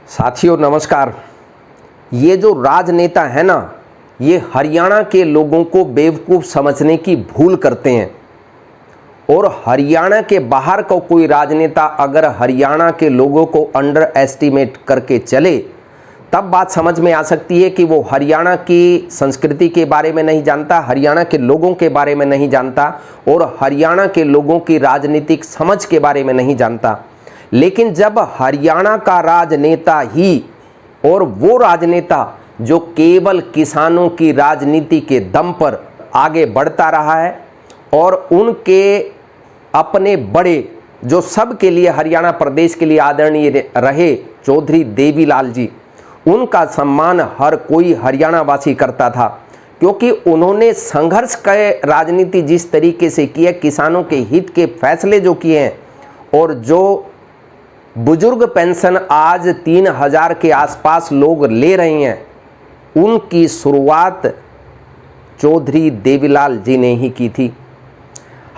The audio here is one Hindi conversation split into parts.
साथियों नमस्कार। ये जो राजनेता है ना, ये हरियाणा के लोगों को बेवकूफ़ समझने की भूल करते हैं। और हरियाणा के बाहर का कोई राजनेता अगर हरियाणा के लोगों को अंडर एस्टिमेट करके चले, तब बात समझ में आ सकती है कि वो हरियाणा की संस्कृति के बारे में नहीं जानता, हरियाणा के लोगों के बारे में नहीं जानता और हरियाणा के लोगों की राजनीतिक समझ के बारे में नहीं जानता। लेकिन जब हरियाणा का राजनेता ही, और वो राजनेता जो केवल किसानों की राजनीति के दम पर आगे बढ़ता रहा है और उनके अपने बड़े जो सब के लिए हरियाणा प्रदेश के लिए आदरणीय रहे चौधरी देवीलाल जी, उनका सम्मान हर कोई हरियाणा वासी करता था, क्योंकि उन्होंने संघर्ष के राजनीति जिस तरीके से की है, किसानों के हित के फैसले जो किए हैं और जो बुजुर्ग पेंशन आज 3000 के आसपास लोग ले रहे हैं, उनकी शुरुआत चौधरी देवीलाल जी ने ही की थी।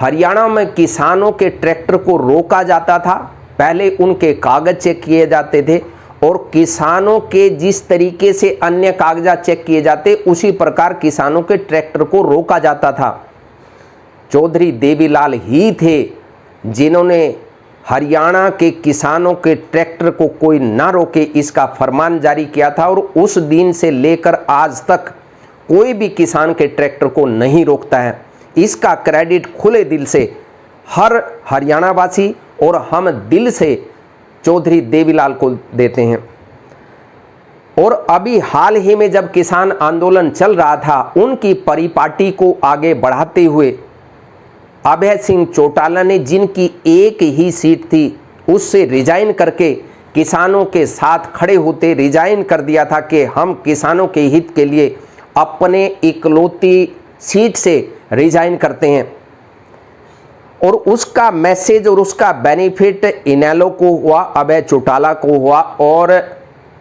हरियाणा में किसानों के ट्रैक्टर को रोका जाता था, पहले उनके कागज चेक किए जाते थे और किसानों के जिस तरीके से अन्य कागजात चेक किए जाते, उसी प्रकार किसानों के ट्रैक्टर को रोका जाता था। चौधरी देवीलाल ही थे जिन्होंने हरियाणा के किसानों के ट्रैक्टर को कोई ना रोके इसका फरमान जारी किया था और उस दिन से लेकर आज तक कोई भी किसान के ट्रैक्टर को नहीं रोकता है। इसका क्रेडिट खुले दिल से हर हरियाणा वासी और हम दिल से चौधरी देवीलाल को देते हैं। और अभी हाल ही में जब किसान आंदोलन चल रहा था, उनकी परिपाटी को आगे बढ़ाते हुए अभय सिंह चौटाला ने, जिनकी एक ही सीट थी, उससे रिजाइन करके किसानों के साथ खड़े होते रिजाइन कर दिया था कि हम किसानों के हित के लिए अपने इकलौती सीट से रिजाइन करते हैं। और उसका मैसेज और उसका बेनिफिट इनेलो को हुआ, अभय चौटाला को हुआ और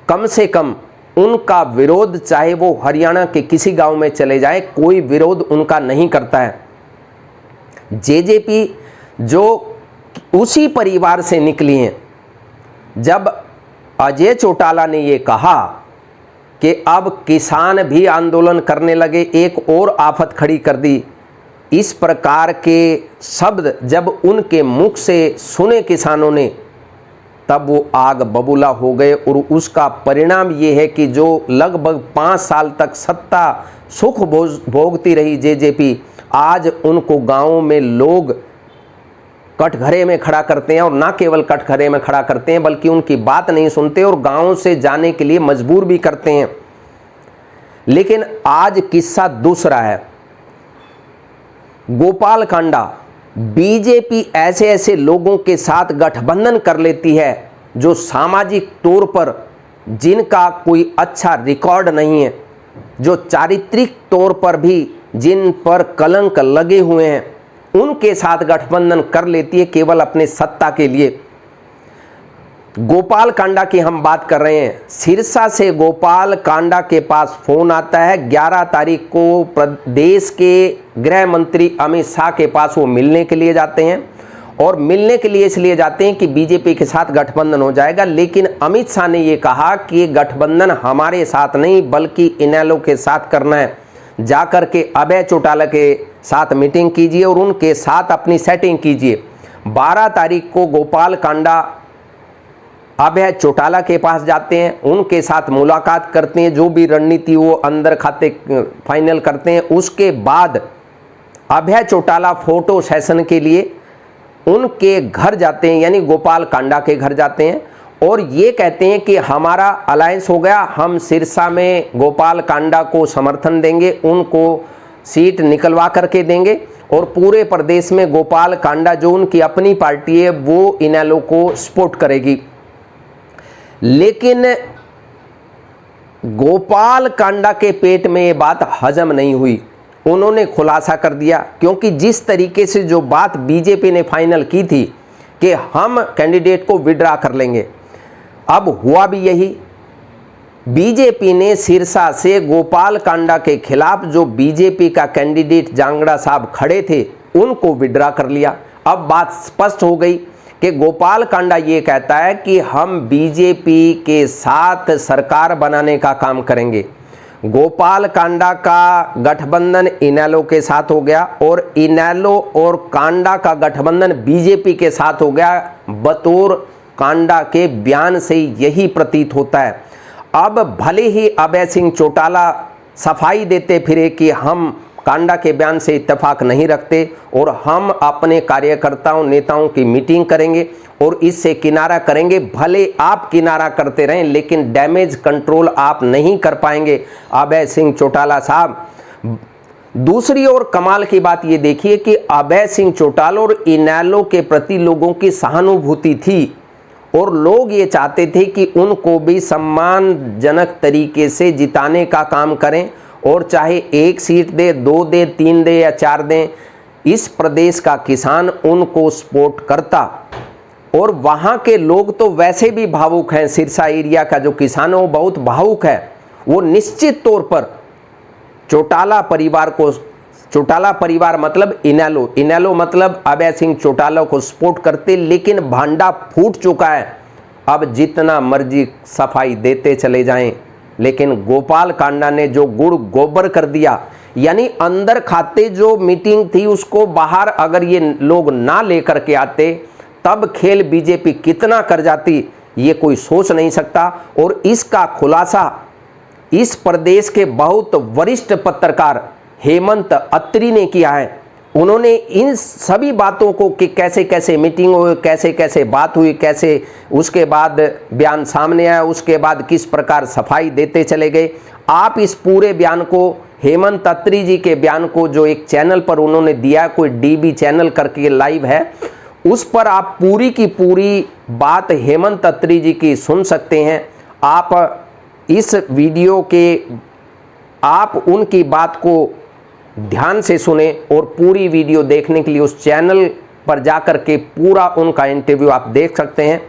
कम से कम उनका विरोध, चाहे वो हरियाणा के किसी गांव में चले जाए, कोई विरोध उनका नहीं करता है। जेजेपी जो उसी परिवार से निकली हैं। जब अजय चौटाला ने ये कहा कि अब किसान भी आंदोलन करने लगे, एक और आफत खड़ी कर दी, इस प्रकार के शब्द जब उनके मुख से सुने किसानों ने, तब वो आग बबूला हो गए। और उसका परिणाम ये है कि जो लगभग 5 साल तक सत्ता सुख भोगती रही जेजेपी, आज उनको गांवों में लोग कटघरे में खड़ा करते हैं और ना केवल कटघरे में खड़ा करते हैं बल्कि उनकी बात नहीं सुनते और गांवों से जाने के लिए मजबूर भी करते हैं। लेकिन आज किस्सा दूसरा है। गोपाल कांडा, बीजेपी ऐसे ऐसे लोगों के साथ गठबंधन कर लेती है जो सामाजिक तौर पर जिनका कोई अच्छा रिकॉर्ड नहीं है, जो चारित्रिक तौर पर भी जिन पर कलंक लगे हुए हैं, उनके साथ गठबंधन कर लेती है केवल अपने सत्ता के लिए। गोपाल कांडा की हम बात कर रहे हैं। सिरसा से गोपाल कांडा के पास फोन आता है। 11 तारीख को प्रदेश के गृह मंत्री अमित शाह के पास वो मिलने के लिए जाते हैं और मिलने के लिए इसलिए जाते हैं कि बीजेपी के साथ गठबंधन हो जाएगा। लेकिन अमित शाह ने ये कहा कि गठबंधन हमारे साथ नहीं बल्कि इनेलो के साथ करना है। जाकर के अभय चौटाला के साथ मीटिंग कीजिए और उनके साथ अपनी सेटिंग कीजिए। 12 तारीख को गोपाल कांडा अभय चौटाला के पास जाते हैं, उनके साथ मुलाकात करते हैं, जो भी रणनीति वो अंदर खाते फाइनल करते हैं। उसके बाद अभय चौटाला फोटो सेशन के लिए उनके घर जाते हैं, यानी गोपाल कांडा के घर जाते हैं और ये कहते हैं कि हमारा अलायंस हो गया, हम सिरसा में गोपाल कांडा को समर्थन देंगे, उनको सीट निकलवा करके देंगे और पूरे प्रदेश में गोपाल कांडा जो उनकी अपनी पार्टी है वो इनेलो को सपोर्ट करेगी। लेकिन गोपाल कांडा के पेट में ये बात हजम नहीं हुई। उन्होंने खुलासा कर दिया, क्योंकि जिस तरीके से जो बात बीजेपी ने फाइनल की थी कि हम कैंडिडेट को विड्रा कर लेंगे, अब हुआ भी यही। बीजेपी ने सिरसा से गोपाल कांडा के खिलाफ जो बीजेपी का कैंडिडेट जांगड़ा साहब खड़े थे, उनको विड्रा कर लिया। अब बात स्पष्ट हो गई कि गोपाल कांडा ये कहता है कि हम बीजेपी के साथ सरकार बनाने का काम करेंगे। गोपाल कांडा का गठबंधन इनेलो के साथ हो गया और इनेलो और कांडा का गठबंधन बीजेपी के साथ हो गया। बतौर कांडा के बयान से यही प्रतीत होता है। अब भले ही अभय सिंह चौटाला सफाई देते फिरे कि हम कांडा के बयान से इत्तेफाक नहीं रखते और हम अपने कार्यकर्ताओं नेताओं की मीटिंग करेंगे और इससे किनारा करेंगे। भले आप किनारा करते रहें लेकिन डैमेज कंट्रोल आप नहीं कर पाएंगे अभय सिंह चौटाला साहब। दूसरी ओर कमाल की बात ये देखिए कि अभय सिंह चौटाला और इनेलो के प्रति लोगों की सहानुभूति थी और लोग ये चाहते थे कि उनको भी सम्मानजनक तरीके से जिताने का काम करें और चाहे 1 सीट दे, 2 दे, 3 दे या 4 दें, इस प्रदेश का किसान उनको सपोर्ट करता। और वहाँ के लोग तो वैसे भी भावुक हैं। सिरसा एरिया का जो किसान है वो बहुत भावुक है। वो निश्चित तौर पर चौटाला परिवार मतलब इनेलो मतलब अभय सिंह चौटाला को सपोर्ट करते, लेकिन भांडा फूट चुका है। अब जितना मर्जी सफाई देते चले जाएं, लेकिन गोपाल कांडा ने जो गुड़ गोबर कर दिया, यानी अंदर खाते जो मीटिंग थी उसको बाहर अगर ये लोग ना लेकर के आते तब खेल बीजेपी कितना कर जाती ये कोई सोच नहीं सकता। और इसका खुलासा इस प्रदेश के बहुत वरिष्ठ पत्रकार हेमंत अत्री ने किया है। उन्होंने इन सभी बातों को कि कैसे कैसे मीटिंग हुई, कैसे कैसे बात हुई, कैसे उसके बाद बयान सामने आया, उसके बाद किस प्रकार सफाई देते चले गए। आप इस पूरे बयान को, हेमंत अत्री जी के बयान को जो एक चैनल पर उन्होंने दिया, कोई डीबी चैनल करके लाइव है, उस पर आप पूरी की पूरी बात हेमंत अत्री जी की सुन सकते हैं। आप इस वीडियो के आप उनकी बात को ध्यान से सुने और पूरी वीडियो देखने के लिए उस चैनल पर जाकर के पूरा उनका इंटरव्यू आप देख सकते हैं।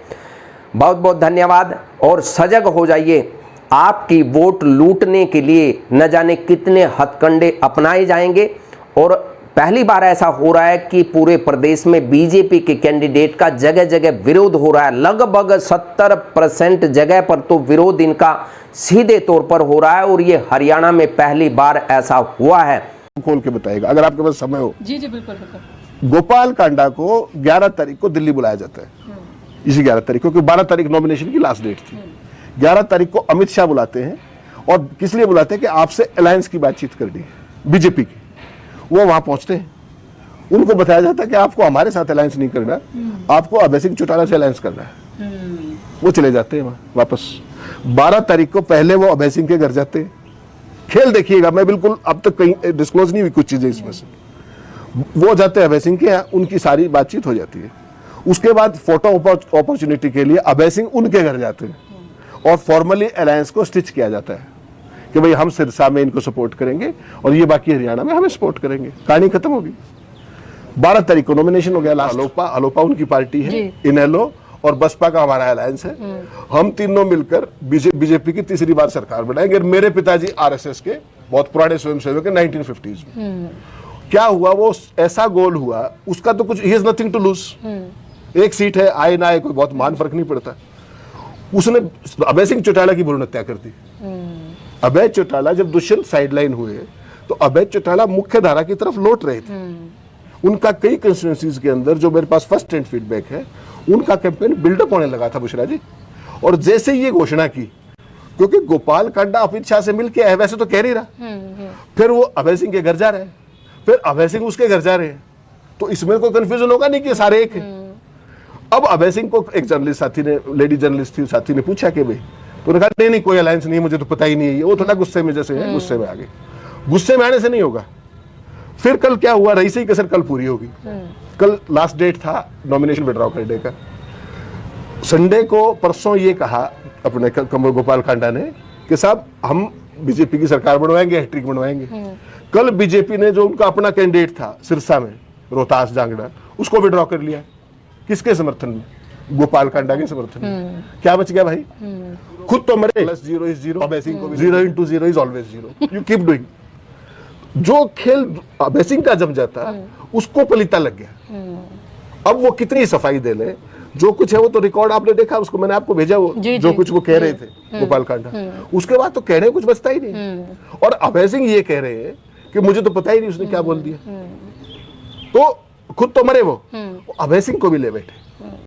बहुत बहुत धन्यवाद और सजग हो जाइए। आपकी वोट लूटने के लिए न जाने कितने हथकंडे अपनाए जाएंगे और पहली बार ऐसा हो रहा है कि पूरे प्रदेश में बीजेपी के कैंडिडेट का जगह जगह विरोध हो रहा है। लगभग 70% जगह पर तो विरोध इनका सीधे तौर पर हो रहा है और ये हरियाणा में पहली बार ऐसा हुआ है। खोल के बताएगा अगर आपके पास समय हो। जी बिल्कुल बिल्कुल। गोपाल कांडा को 11 तारीख को दिल्ली बुलाया जाता है। इसी 11 तारीख को, क्योंकि 12 तारीख नॉमिनेशन की लास्ट डेट थी। 11 तारीख को अमित शाह बुलाते हैं और किस लिए बुलाते हैं कि आपसे अलायंस की बातचीत करनी है बीजेपी की। वो वहां पहुंचते हैं, उनको बताया जाता है कि आपको हमारे साथ अलायंस नहीं करना, आपको अभय सिंह चौटाला से अलायंस करना है। वो चले जाते हैं वहां वापस। 12 तारीख को पहले वो अभय सिंह के घर जाते हैं। खेल देखिएगा, मैं बिल्कुल अब तक कहीं डिस्क्लोज नहीं हुई कुछ चीजें इसमें से। वो जाते हैं अभय सिंह के यहाँ, उनकी सारी बातचीत हो जाती है। उसके बाद फोटो अपॉर्चुनिटी के लिए अभय सिंह उनके घर जाते हैं और फॉर्मली अलायंस को स्टिच किया जाता है कि भाई हम सिरसा में इनको सपोर्ट करेंगे और ये बाकी हरियाणा में हमें सपोर्ट करेंगे। कहानी खत्म होगी। 12 तारीख को नॉमिनेशन हो गया लास्ट। अलोपा उनकी पार्टी है, इनेलो और बसपा का हमारा अलायंस है। हम तीनों मिलकर बीजेपी की तीसरी बार सरकार बनाएंगे। मेरे पिताजी आरएसएस के बहुत पुराने स्वयंसेवक है 1950s में। क्या हुआ, वो ऐसा गोल हुआ, उसका तो कुछ, he has nothing to lose. 1 seat है, आए ना आए कोई बहुत मान फर्क नहीं पड़ता। उसने अभय सिंह चौटाला की भ्रूण हत्या कर दी। अभय चौटाला जब दुष्यंत साइडलाइन हुए तो अभय चौटाला मुख्य धारा की तरफ लौट रहे थे। उनका कई कंस्टिट्यूएंसीज के अंदर, जो मेरे पास फर्स्ट हैंड फीडबैक है, उनका कैंपेन बिल्डअप होने लगा था बुशरा जी। और जैसे ये घोषणा की, क्योंकि गोपाल कांडा अमित शाह से मिलके आए, वैसे तो कह नहीं रहा, फिर वो अभय सिंह के घर जा रहे हैं, फिर अभय सिंह उसके घर जा रहे हैं, तो इसमें कोई कंफ्यूजन होगा नहीं कि सारे एक हैं। अब अभय सिंह को एक जर्नलिस्ट साथी ने, लेडी जर्नलिस्ट थी, साथी ने पूछा कि भाई, तो उन्होंने कहा नहीं कोई अलायंस नहीं, मुझे तो पता ही नहीं है। वो थोड़ा गुस्से में जैसे है, गुस्से में आ गए। गुस्से में आने से नहीं होगा। फिर कल क्या हुआ, रही सही कसर कल पूरी होगी। कल लास्ट डेट था नॉमिनेशन विड्रॉ करने का। संडे को परसों ये कहा अपने कमल गोपाल कांडा ने कि साहब हम बीजेपी की सरकार बनवाएंगे, हैट्रिक बनवाएंगे। कल बीजेपी ने जो उनका अपना कैंडिडेट था सिरसा में, रोहतास जांगड़ा, उसको विड्रॉ कर लिया। किसके समर्थन में? गोपाल कांडा के समर्थन में। क्या बच गया भाई? खुद तो मरे। प्लस 0 इज 0, अभय सिंह को भी 0 into 0 is always 0। You keep doing. जो खेल अभय सिंह का जम जाता उसको पलीता लग गया। अब वो कितनी सफाई दे ले, जो कुछ है वो तो रिकॉर्ड आपने देखा, उसको मैंने आपको भेजा, वो जी, जो जी, कुछ वो कह रहे थे गोपाल कांडा, उसके बाद तो कहने को कुछ बचता ही नहीं। और अभय सिंह ये कह रहे हैं कि मुझे तो पता ही नहीं उसने क्या बोल दिया। तो खुद तो मरे वो अभय सिंह को भी ले बैठे।